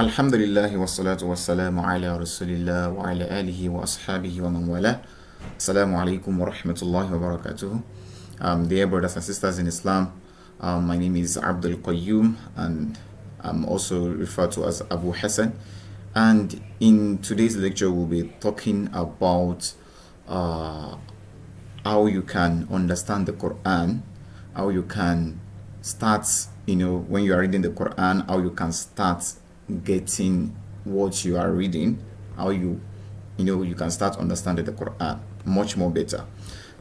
Alhamdulillah wa salatu wa salamu ala rasulillah wa ala alihi wa ashabihi wa man wala. Assalamu alaikum wa rahmatullahi wa barakatuh. Dear brothers and sisters in Islam, my name is Abdul Qayyum and I'm also referred to as Abu Hassan. And in today's lecture, we'll be talking about how you can understand the Quran, how you can start, when you are reading the Quran, how you can start getting what you are reading, how you can start understanding the Quran much more better.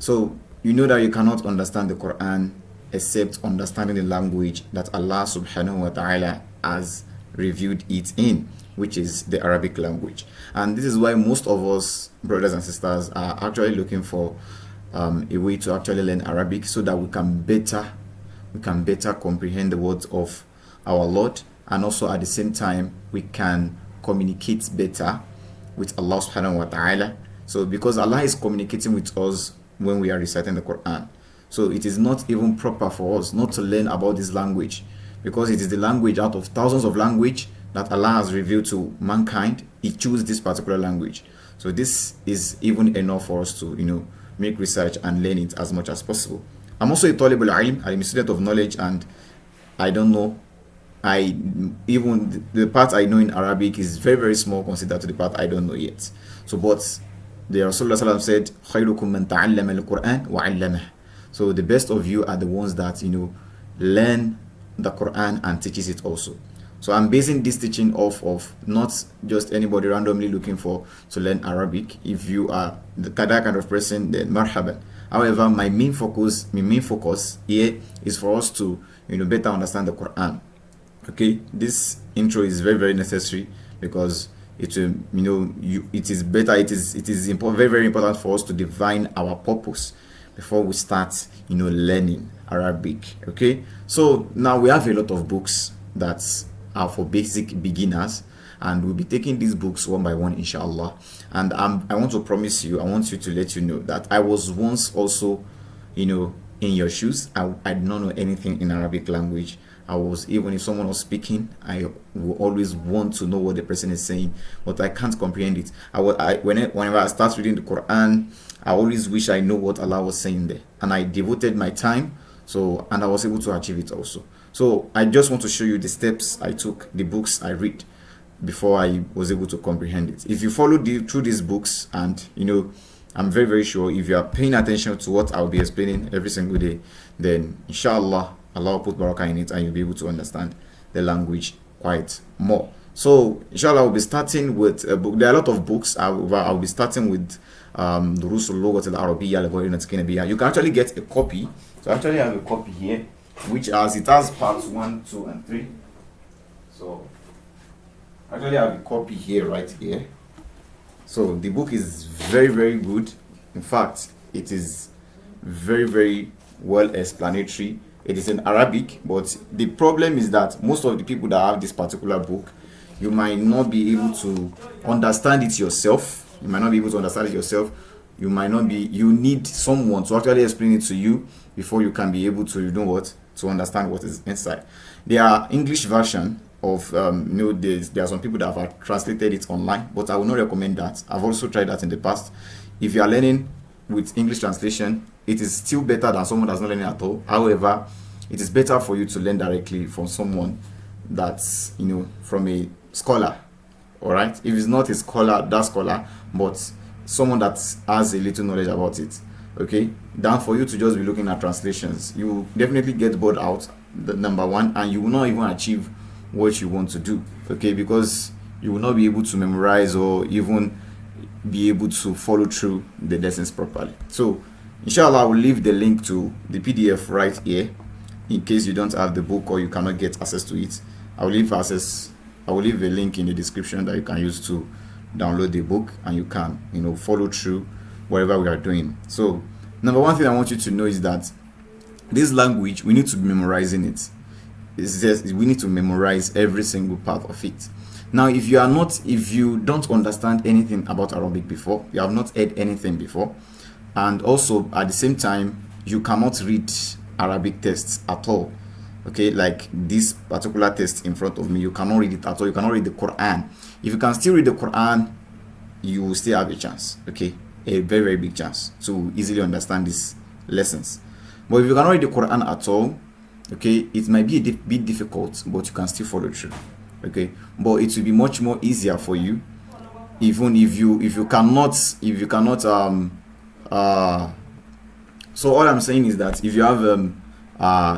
So you know that you cannot understand the Quran except understanding the language that Allah subhanahu wa ta'ala has revealed it in, which is the Arabic language. And this is why most of us brothers and sisters are actually looking for a way to actually learn Arabic so that we can better comprehend the words of our Lord, and also at the same time we can communicate better with Allah subhanahu wa ta'ala. So because Allah is communicating with us when we are reciting the Quran, so it is not even proper for us not to learn about this language, because it is the language out of thousands of language that Allah has revealed to mankind. He chose this particular language. So this is even enough for us to make research and learn it as much as possible. I'm also a talib al-ilm, I'm a student of knowledge, and I don't know, even the part I know in Arabic is very, very small considered to the part I don't know yet. So but the Rasulullah said, خَيْرُكُمْ مَنْ تَعَلَّمَ الْقُرْآنِ وَعَلَّمَهُ. So the best of you are the ones that learn the Quran and teaches it also. So I'm basing this teaching off of not just anybody randomly looking to learn Arabic. If you are that kind of person, then marhaban. However, my main focus here is for us to better understand the Quran. Okay, this intro is very, very necessary because it is very, very important for us to define our purpose before we start learning Arabic. Okay, so now we have a lot of books that are for basic beginners, and we'll be taking these books one by one, inshallah. And I want you to let you know that I was once also in your shoes. I did not know anything in Arabic language. Even if someone was speaking, I will always want to know what the person is saying, but I can't comprehend it. Whenever I start reading the Quran, I always wish I know what Allah was saying there, and I devoted my time, and I was able to achieve it also. So I just want to show you the steps I took, the books I read before I was able to comprehend it. If you follow through these books, and I'm very, very sure if you are paying attention to what I'll be explaining every single day, then inshallah Allah will put barakah in it and you'll be able to understand the language quite more. So inshallah we'll be starting with a book. There are a lot of books. I'll be starting with Durus al-Lughat al-Arabiyya al-Ghayr Natqiyya. You can actually get a copy. So I actually have a copy here, which it has parts 1, 2 and 3. So I actually have a copy here, right here. So the book is very, very good. In fact, it is very, very well explanatory. It is in Arabic, but the problem is that most of the people that have this particular book, you might not be able to understand it yourself. You need someone to actually explain it to you before you can be able to understand what is inside. There are English version of there are some people that have translated it online, but I would not recommend that. I've also tried that in the past. If you are learning with English translation, it is still better than someone that's not learning at all. However, it is better for you to learn directly from someone that's from a scholar. All right, if it's not a scholar, but someone that has a little knowledge about it. Okay, than for you to just be looking at translations, you will definitely get bored out. The number one, and you will not even achieve what you want to do. Okay, because you will not be able to memorize or even be able to follow through the lessons properly. So inshallah I will leave the link to the PDF right here in case you don't have the book or you cannot get access to it. I will leave a link in the description that you can use to download the book, and you can follow through whatever we are doing. So number one thing I want you to know is that this language, we need to be memorizing it. We need to memorize every single part of it. Now, if you don't understand anything about Arabic before, you have not heard anything before, and also at the same time you cannot read Arabic texts at all, okay, like this particular text in front of me, you cannot read it at all. You cannot read the Quran. If you can still read the Quran, you will still have a chance, okay, a very very big chance to easily understand these lessons. But if you cannot read the Quran at all, okay, it might be a bit difficult, but you can still follow through, okay. But it will be much more easier for you, even if you cannot so all I'm saying is that if you have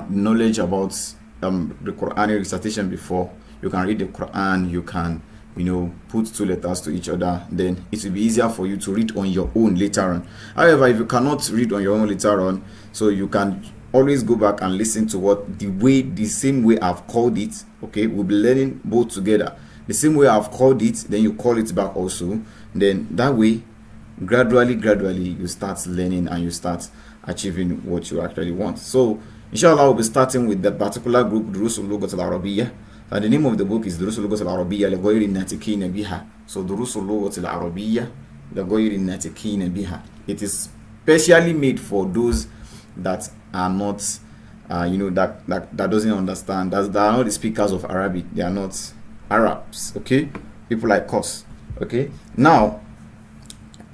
knowledge about the Quranic recitation before, you can read the Quran, you can, you know, put two letters to each other, then it will be easier for you to read on your own later on. However, if you cannot read on your own later on, so you can always go back and listen to what the same way I've called it, okay. We'll be learning both together the same way I've called it, then you call it back also. Then that way, gradually you start learning and you start achieving what you actually want. So inshallah, we'll be starting with the particular group, Durusul Lughat al-Arabiyyah. The name of the book is Durusul Lughat al-Arabiyyah لغير الناطقين بها. So Durusul Lughat al-Arabiyyah لغير الناطقين بها. It is specially made for those that are not that doesn't understand, that are not the speakers of Arabic. They are not Arabs, okay, people like us, okay. Now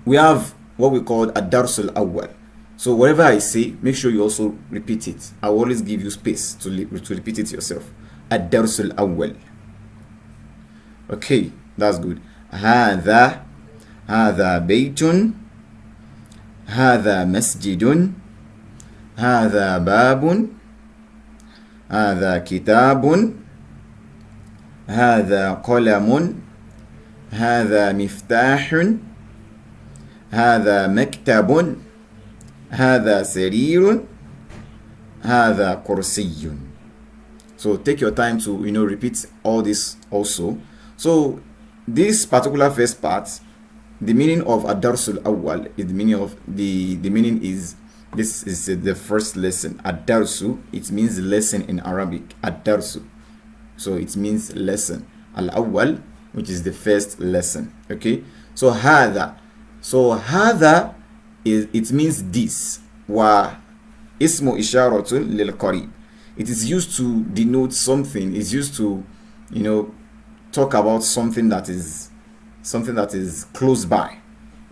we have what we call ad-darsul awwal. So whatever I say, make sure you also repeat it. I will always give you space to repeat it yourself. Ad-darsul awwal. Okay, that's good. هذا بيت هذا مسجد هذا باب هذا كتاب هذا قلم هذا مفتاح هذا مكتب هذا سرير هذا كرسي. So take your time to, you know, repeat all this also. So this particular first part, the meaning of ad-darsul awwal is the meaning is, this is the first lesson. Ad-darsu, it means lesson in Arabic. Ad-darsu, so it means lesson. Al-awwal, which is the first lesson, okay. So hadha is, it means this. Wa ismu isharatun lil qarib. It is used to denote something. It's used to, you know, talk about something that is close by,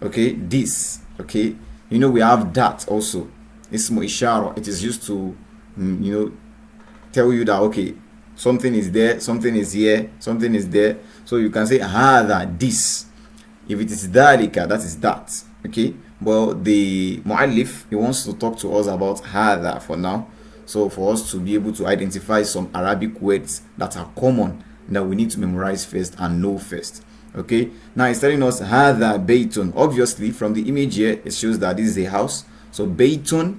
okay. This, okay, you know, we have that also. Ismu ishara, it is used to you know, tell you that, okay, something is there, something is here, something is there. So you can say hadha, this. If it is dhalika, that is that, okay. Well, the mu'allif, he wants to talk to us about hadha for now, so for us to be able to identify some Arabic words that are common that we need to memorize first and know first, okay. Now he's telling us hadha baytun. Obviously from the image here, it shows that this is a house. So baytun,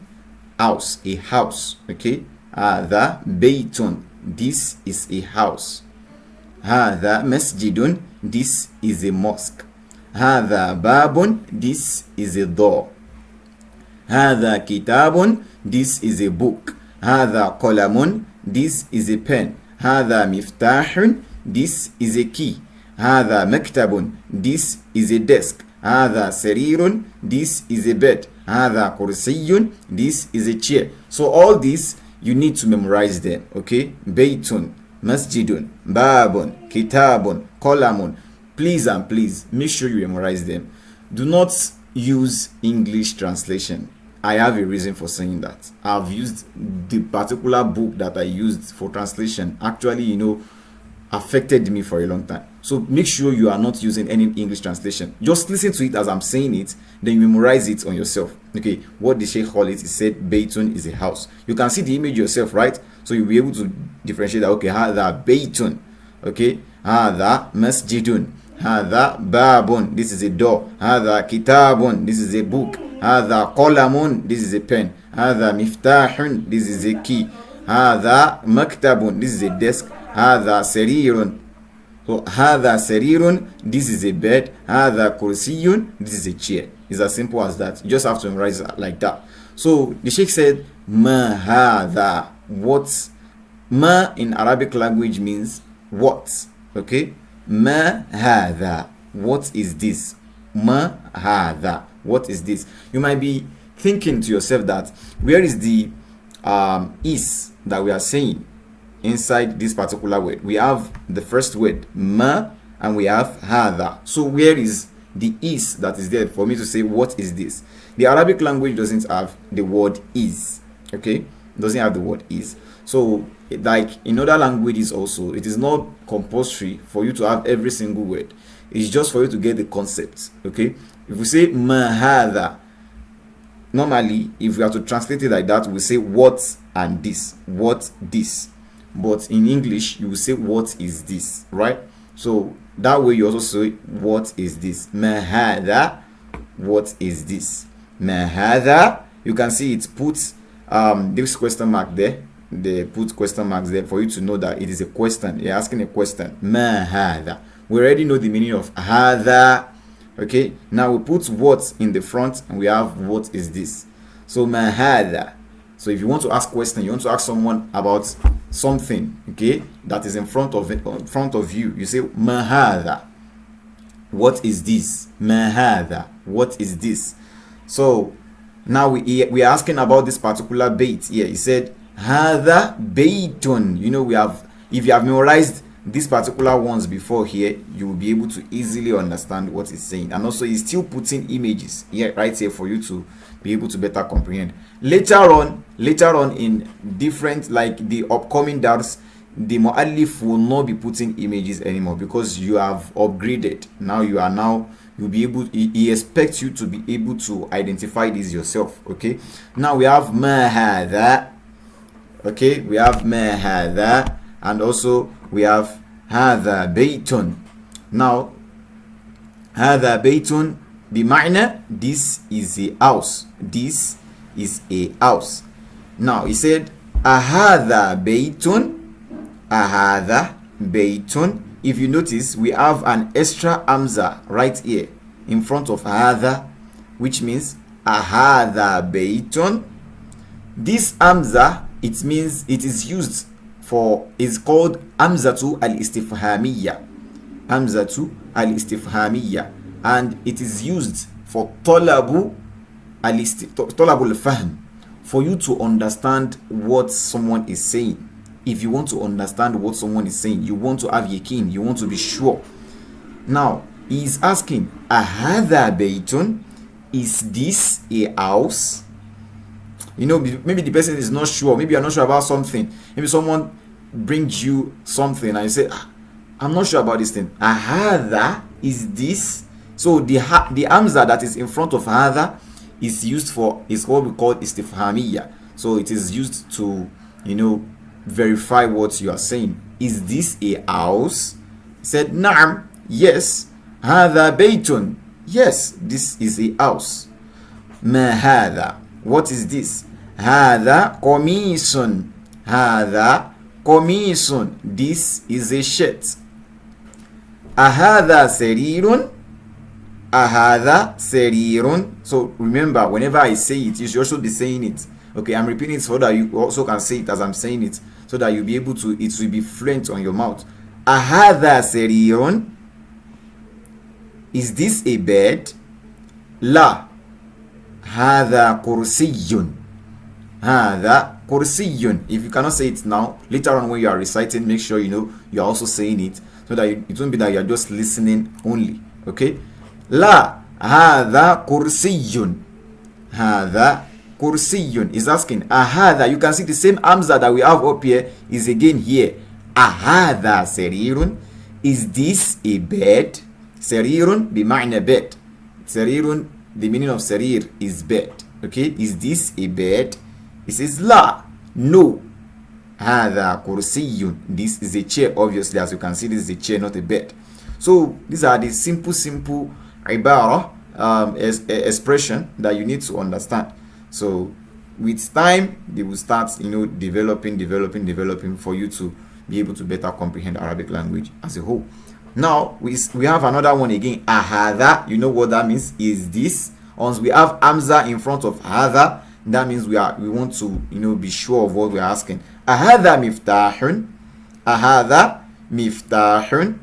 house, a house, okay. Hadha baytun, this is a house. Hadha masjidun, this is a mosque. Hadha babun, this is a door. Hadha kitabun, this is a book. Hadha qalamun, this is a pen. Hadha miftahun, this is a key. Hadha maktabun, this is a desk. Hadha sarirun, this is a bed. Hadha kursiyun, this is a chair. So all these, you need to memorize them, okay. Baytun, masjidun, babun, kitabun, qalamun. Please and please make sure you memorize them. Do not use English translation. I have a reason for saying that. I've used the particular book that I used for translation, actually, you know, affected me for a long time. So make sure you are not using any English translation. Just listen to it as I'm saying it, then you memorize it on yourself. Okay, what the Sheikh called it, he said Baytun is a house. You can see the image yourself, right? So you'll be able to differentiate that. Okay, hadha Baytun, okay, hadha masjidun, hadha babun, this is a door. Hadha kitabun, this is a book. Hadha qalamun, this is a pen. Hadha miftahun, this is a key. Hadha maktabun, this is a desk. Hadha sarirun, so hadha sarirun, this is a bed. Hadha kursiyun, this is a chair. It's as simple as that. You just have to memorize it like that. So the Sheikh said ma hadha, what. Ma in Arabic language means what, okay. Ma hadha, what is this. Ma hadha, what is this. You might be thinking to yourself that where is the is that we are saying. inside this particular word. We have the first word, ma, and we have hadha. So where is the is that is there for me to say what is this? The Arabic language doesn't have the word is. Okay, doesn't have the word is. So like in other languages also, it is not compulsory for you to have every single word. It's just for you to get the concept. Okay, if we say ma hadha, normally if we have to translate it like that, we say what and this, what this. But in English you will say what is this, right? So that way you also say what is this. Ma hadha, what is this? Ma hadha, you can see it puts this question mark there. They put question marks there for you to know that it is a question. You're asking a question. Ma hadha. We already know the meaning of hadha. Okay, now we put what in the front and we have what is this. So ma hadha. So if you want to ask question, you want to ask someone about something, okay, that is in front of you, you say ma hadha, what is this? Ma hadha, what is this? So now we are asking about this particular bait here. He said hadha baytun. You know, we have, if you have memorized these particular ones before here, you will be able to easily understand what he's saying. And also he's still putting images here, right here, for you to be able to better comprehend. Later on in different, like the upcoming dars, the mu'allif will not be putting images anymore because you have upgraded. Now you'll be able, he expects you to be able to identify this yourself. Okay, now we have ma hadha. Okay, we have ma hadha, and also we have hadha baytun. Now hadha baytun bima'na, this is a house. This is a house. Now he said ahadha baytun, ahadha baytun. If you notice, we have an extra hamza right here in front of hadha, which means ahadha baytun. This hamza, it means it is used for, is called hamzatu al-istifhamiyya. Hamzatu al-istifhamiyya, and it is used for talabul fahm, for you to understand what someone is saying. If you want to understand what someone is saying, you want to have yaqeen, you want to be sure. Now he is asking, ahadha baytun, is this a house? You know, maybe the person is not sure, maybe you're not sure about something. Maybe someone brings you something and you say, I'm not sure about this thing. Ahadha, is this? So the hamza that is in front of hadha is used for, is what we call istifhamiyya. So it is used to, you know, verify what you are saying. Is this a house? He said na'am, yes. Hadha baytun, yes, this is a house. Ma hadha, what is this? Hadha qamisun, hadha qamisun, this is a shirt. Ahadha sarirun, ahadha sarirun. So remember, whenever I say it, you should also be saying it. Okay, I'm repeating it so that you also can say it as I'm saying it, so that you'll be able to, it will be fluent on your mouth. Ahadha sarirun, is this a bed? La, hadha kursiyun, hadha kursiyun. If you cannot say it now, later on when you are reciting, make sure you know you are also saying it, so that it won't be that you are just listening only. Okay, la hadha kursiyun, hadha kursiyun is asking ahadha. You can see the same hamza that we have up here is again here. Ahadha sarirun, is this a bed? Sarirun bima'na bed. Sarirun, the meaning of sarir is bed. Okay, is this a bed? It says la, no. Hadha kursiyun, this is a chair. Obviously, as you can see, this is a chair, not a bed. So these are the simple ibara, expression that you need to understand. So with time, they will start, you know, developing for you to be able to better comprehend Arabic language as a whole. Now we have another one again, ahadha. You know what that means? Is this? Once we have hamza in front of hadha, that means we want to, you know, be sure of what we are asking. Ahadha miftahun, ahadha miftahun,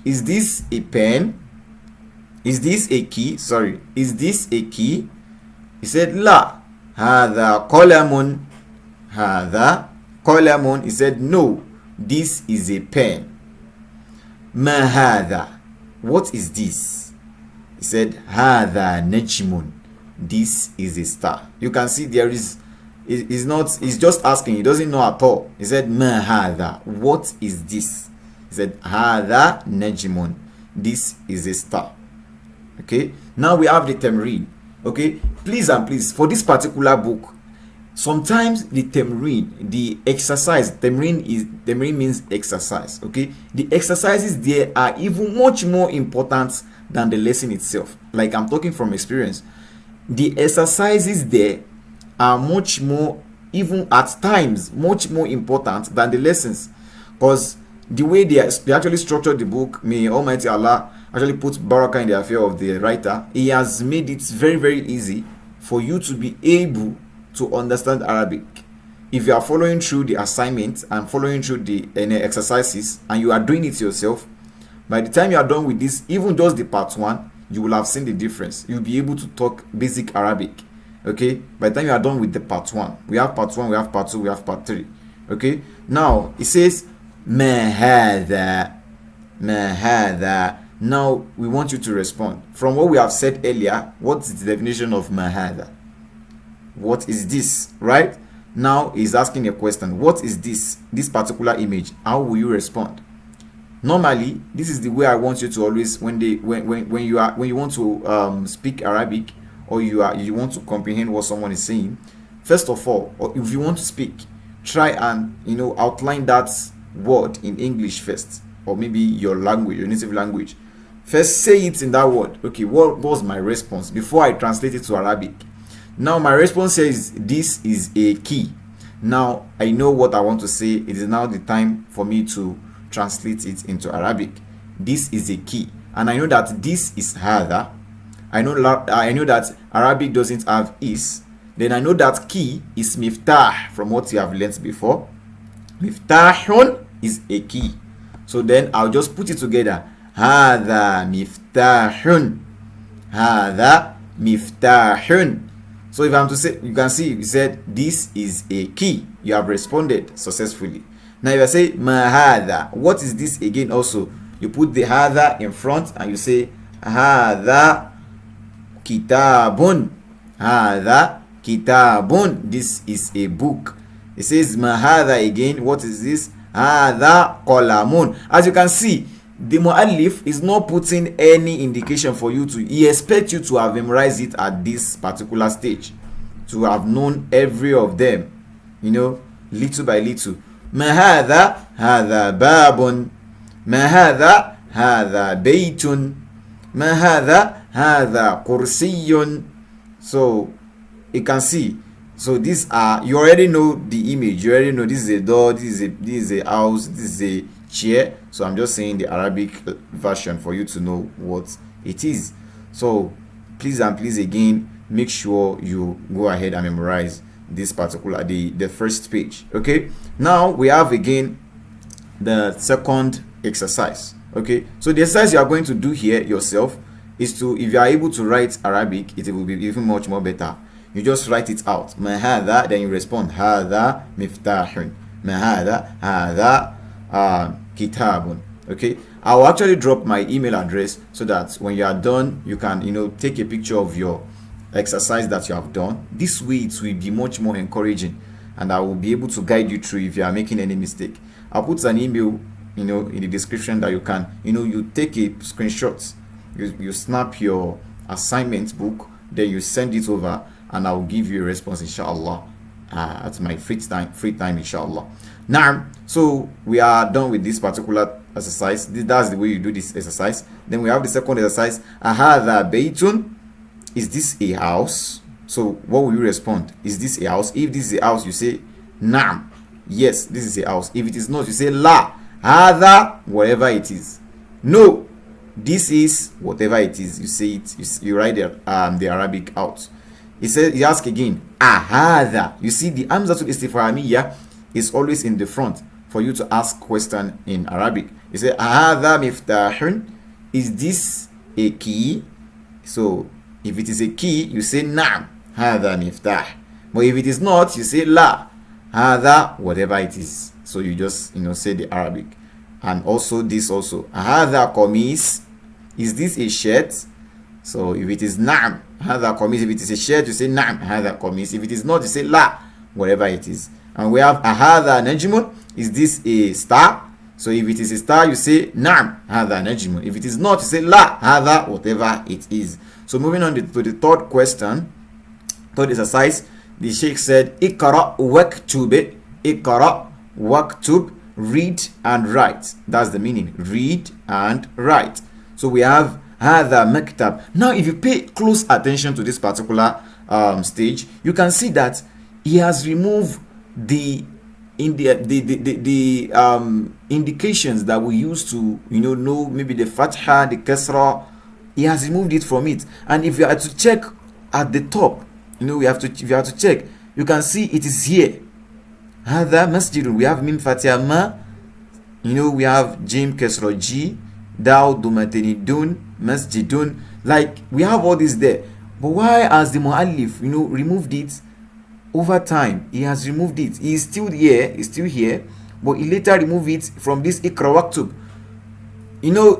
is this a pen? Is this a key? Sorry, is this a key? He said la, hadha qalamun, hadha qalamun. He said no, This is a pen. Ma hadha. What is this? He said, hadha najmun. This is a star. You can see there is, he's just asking. He doesn't know at all. He said, ma hadha. What is this? He said, hadha najmun. This is a star. Okay, now we have the tamreen. Okay, please and please, for this particular book, sometimes the tamreen, the exercise, tamreen means exercise. Okay, the exercises there are even much more important than the lesson itself. Like, I'm talking from experience. The exercises there are much more, even at times, much more important than the lessons, because the way they actually structured the book, may Almighty Allah actually put barakah in the affair of the writer. He has made it very, very easy for you to be able to understand Arabic. If you are following through the assignments and following through the exercises, and you are doing it yourself, by the time you are done with this, even just the part 1, you will have seen the difference. You'll be able to talk basic Arabic. Okay, by the time you are done with the part 1, we have part 1, we have part 2, we have part 3. Okay, now it says ma hadha, ma hadha. Now we want you to respond from what we have said earlier. What is the definition of ma hadha? What is this? Right now he's asking a question. What is this particular image? How will you respond? Normally, this is the way I want you to always, when you want to speak Arabic, or you want to comprehend what someone is saying. First of all, or if you want to speak, try and outline that word in English first, or maybe your language, your native language. First, say it in that word. Okay, what was my response before I translate it to Arabic? Now my response says this is a key. Now I know what I want to say. It is now the time for me to translate it into Arabic. This is a key, and I know that this is hadha. I know that Arabic doesn't have is. Then I know that key is miftah, from what you have learnt before. Miftahun is a key. So then I'll just put it together. Hadha miftahun. Hadha miftahun. So if I'm to say, you can see, we said this is a key. You have responded successfully. Now if I say ma hadha, what is this again? Also, you put the hadha in front and you say hadha kitabun. Hadha kitabun. This is a book. It says ma hadha again. What is this? Hadha qalamun. As you can see, the mu'allif is not putting any indication for you to. He expects you to have memorized it at this particular stage, to have known every of them, little by little. Ma hadha, hadha babun. Ma hadha, hadha baytun. Ma hadha, hadha kursiyun. So you can see. So these are, you already know the image. You already know this is a door, this is a house, this is a chair. So I'm just saying the Arabic version for you to know what it is. So please and please again, make sure you go ahead and memorize this particular, the first page. Okay, now we have again the second exercise. Okay, so the exercise you are going to do here yourself is to, if you are able to write Arabic, it will be even much more better. You just write it out. Ma hadha, then you respond hadha miftahun. Ma hadha, hadha kitabun. Okay, I will actually drop my email address so that when you are done, you can take a picture of your exercise that you have done. This way it will be much more encouraging, and I will be able to guide you through if you are making any mistake. I'll put an email in the description that you can you take a screenshot, you snap your assignment book, then you send it over, and I will give you a response inshallah at my free time inshallah. Now, so we are done with this particular exercise. That's the way you do this exercise. Then we have the second exercise. Ahadha baytun. Is this a house? So what will you respond? Is this a house? If this is a house, you say na'am. Yes, this is a house. If it is not, you say la. Hadha, whatever it is. No, this is whatever it is. You say it. You write the Arabic out. He asks again. Ahadha. You see the hamzatul istifhamiyya is always in the front for you to ask question in Arabic. You say ahadha miftahun. Is this a key? So if it is a key, you say na'am, hadha miftah. But if it is not, you say la, hadha, whatever it is. So you just say the Arabic. And also this also, hadha qamis, is this a shirt? So if it is na'am, hadha qamis, if it is a shirt, you say na'am, hadha qamis. If it is not, you say la, whatever it is. And we have hadha najmun, is this a star? So if it is a star, you say na'am, hadha najmun. If it is not, you say la, hadha whatever it is. So moving on to the third question, third exercise, the Sheikh said, Iqra waktub, Iqra waktub, read and write. That's the meaning, read and write. So we have hadha maktab. Now if you pay close attention to this particular stage, you can see that he has removed the indications that we used to know, maybe the fatha, the kasra. He has removed it from it. And if you are to check at the top, if you have to check, you can see it is here. Hadha masjidun. We have mim fatha ma, we have jim kasra g, dal dumateni dun, masjidun. Like we have all this there. But why has the muallif removed it? Over time he has removed it. He is still here, but he later removed it from this Iqra waktub.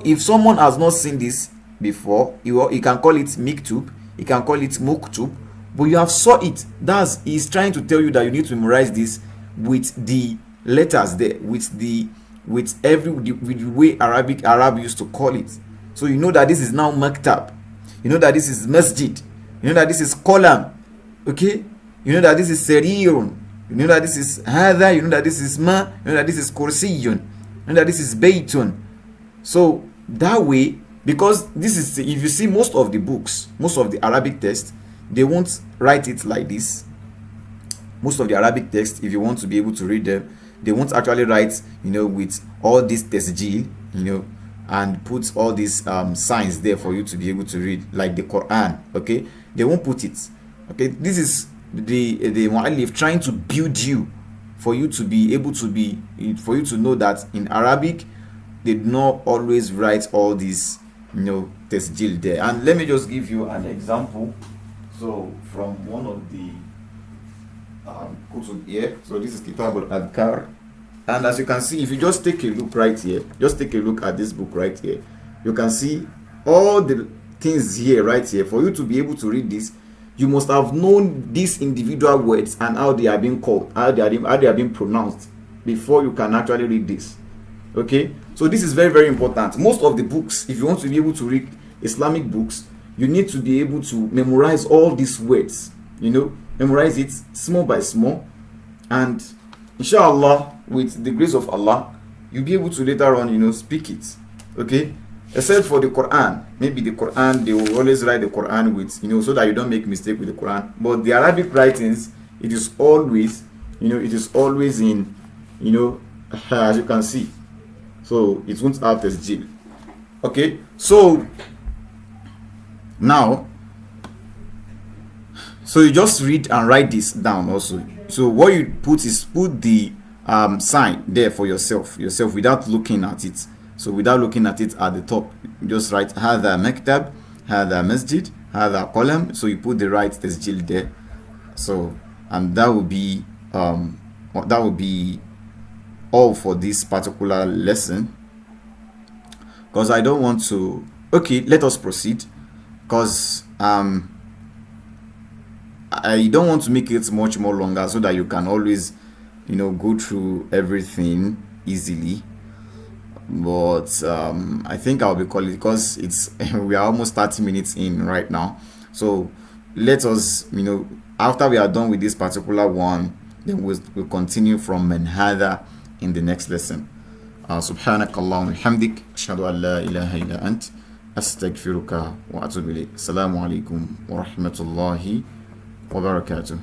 If someone has not seen this before, he can call it miktub, he can call it muktub, but you have saw it. He's trying to tell you that you need to memorize this with the letters there, with the way Arab used to call it. So you know that this is now maktab, you know that this is masjid, you know that this is qalam, okay, you know that this is sarirun, you know that this is hadha, you know that this is ma, you know that this is kursiyun, you know that this is baytun. So that way, because this is, if you see most of the books, most of the Arabic text, they won't write it like this. Most of the Arabic text, if you want to be able to read them, they won't actually write with all this tasjil, and put all these signs there for you to be able to read, like the Qur'an. Okay, they won't put it. Okay, this is the muallif trying to build you, for you to be able to for you to know that in Arabic they do not always write all these tasjil there. And let me just give you an example. So from one of the kutub here, so this is Kitab al-Adhkar, and as you can see, if you just take a look right here, just take a look at this book right here, you can see all the things here right here. For you to be able to read this, you must have known these individual words and how they are being called, how they are being pronounced, before you can actually read this. Okay, so this is very, very important. Most of the books, if you want to be able to read Islamic books, you need to be able to memorize all these words, memorize it small by small, and inshallah, with the grace of Allah, you'll be able to later on speak it. Okay, except for the Quran. Maybe the Quran, they will always write the Quran with so that you don't make mistake with the Quran. But the Arabic writings, it is always in as you can see, so it won't have tasjil. Okay, so now, so you just read and write this down also. So what you put is put the sign there for yourself without looking at it. So without looking at it at the top, you just write hadha maktab, hadha masjid, hadha qalam. So you put the right tasjil there. So, and that will be all for this particular lesson, because I don't want to. Okay, let us proceed, because I don't want to make it much more longer, so that you can always go through everything easily. But I think I'll be calling, because we are almost 30 minutes in right now. So let us after we are done with this particular one, then we'll continue from manhada in the next lesson. Subhanakallahumma wa bihamdik, ashhadu an la ilaha illa ant, astaghfiruka wa atubu ilayk. Assalamu alaikum wa rahmatullahi wa barakatuh.